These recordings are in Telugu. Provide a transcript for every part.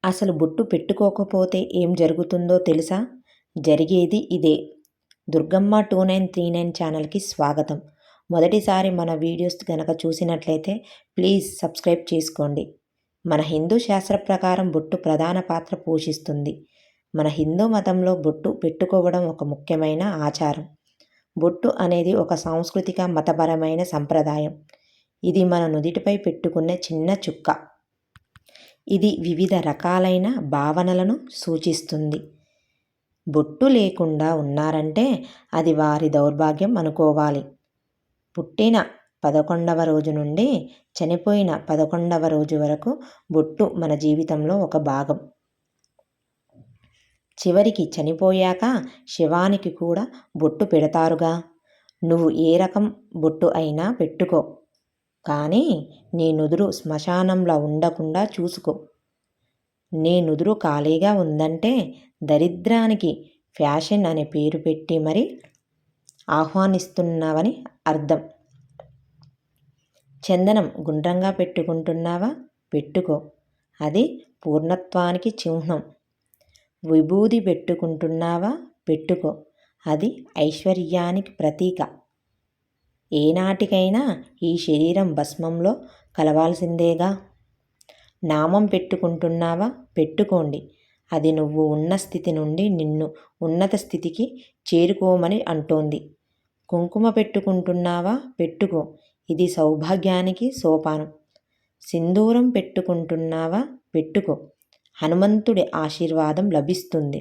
అసలు బొట్టు పెట్టుకోకపోతే ఏం జరుగుతుందో తెలుసా? జరిగేది ఇదే. దుర్గమ్మ 2939 ఛానల్కి స్వాగతం. మొదటిసారి మన వీడియోస్ గనక చూసినట్లయితే ప్లీజ్ సబ్స్క్రైబ్ చేసుకోండి. మన హిందూ శాస్త్ర ప్రకారం బొట్టు ప్రధాన పాత్ర పోషిస్తుంది. మన హిందూ మతంలో బొట్టు పెట్టుకోవడం ఒక ముఖ్యమైన ఆచారం. బొట్టు అనేది ఒక సాంస్కృతిక మతపరమైన సంప్రదాయం. ఇది మన నుదిటిపై పెట్టుకునే చిన్న చుక్క. ఇది వివిధ రకాలైన భావనలను సూచిస్తుంది. బొట్టు లేకుండా ఉన్నారంటే అది వారి దౌర్భాగ్యం అనుకోవాలి. పుట్టిన 11వ రోజు నుండి చనిపోయిన 11వ రోజు వరకు బొట్టు మన జీవితంలో ఒక భాగం. చివరికి చనిపోయాక శవానికి కూడా బొట్టు పెడతారుగా. నువ్వు ఏ రకం బొట్టు అయినా పెట్టుకో, కానీ నీ నుదురు శ్మశానంలో ఉండకుండా చూసుకో. నీ నుదురు ఖాళీగా ఉందంటే దరిద్రానికి ఫ్యాషన్ అనే పేరు పెట్టి మరి ఆహ్వానిస్తున్నావని అర్థం. చందనం గుండ్రంగా పెట్టుకుంటున్నావా? పెట్టుకో, అది పూర్ణత్వానికి చిహ్నం. విభూది పెట్టుకుంటున్నావా? పెట్టుకో, అది ఐశ్వర్యానికి ప్రతీక. ఏనాటికైనా ఈ శరీరం భస్మంలో కలవాల్సిందేగా. నామం పెట్టుకుంటున్నావా? పెట్టుకోండి, అది నువ్వు ఉన్న స్థితి నుండి నిన్ను ఉన్నత స్థితికి చేరుకోమని అంటోంది. కుంకుమ పెట్టుకుంటున్నావా? పెట్టుకో, ఇది సౌభాగ్యానికి సోపానం. సింధూరం పెట్టుకుంటున్నావా? పెట్టుకో, హనుమంతుడి ఆశీర్వాదం లభిస్తుంది.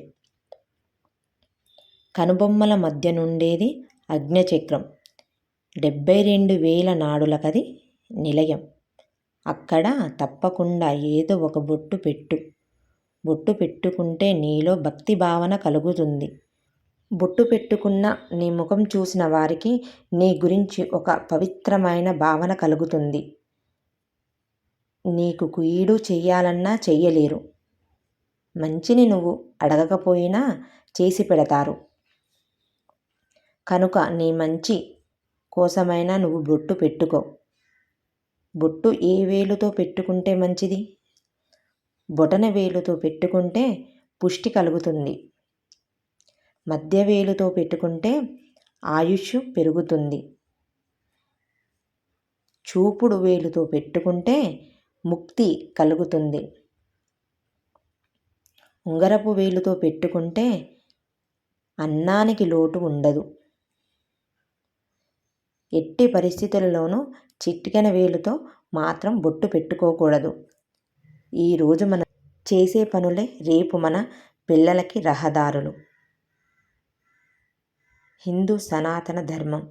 కనుబొమ్మల మధ్య నుండేది ఆజ్ఞచక్రం. 72,000 నాడులకది నిలయం. అక్కడ తప్పకుండా ఏదో ఒక బొట్టు పెట్టు. బొట్టు పెట్టుకుంటే నీలో భక్తి భావన కలుగుతుంది. బొట్టు పెట్టుకున్న నీ ముఖం చూసిన వారికి నీ గురించి ఒక పవిత్రమైన భావన కలుగుతుంది. నీకు కీడు చెయ్యాలన్నా చెయ్యలేరు. మంచిని నువ్వు అడగకపోయినా చేసి పెడతారు. కనుక నీ మంచి కోసమైనా నువ్వు బొట్టు పెట్టుకో. బొట్టు ఏ వేలుతో పెట్టుకుంటే మంచిది? బొటన వేలుతో పెట్టుకుంటే పుష్టి కలుగుతుంది. మధ్య వేలుతో పెట్టుకుంటే ఆయుష్ పెరుగుతుంది. చూపుడు వేలుతో పెట్టుకుంటే ముక్తి కలుగుతుంది. ఉంగరపు వేలుతో పెట్టుకుంటే అన్నానికి లోటు ఉండదు. ఎట్టి పరిస్థితులలోనూ చిటికెన వేలుతో మాత్రం బొట్టు పెట్టుకోకూడదు. ఈరోజు మనం చేసే పనులే రేపు మన పిల్లలకి రహదారులు. హిందూ సనాతన ధర్మం.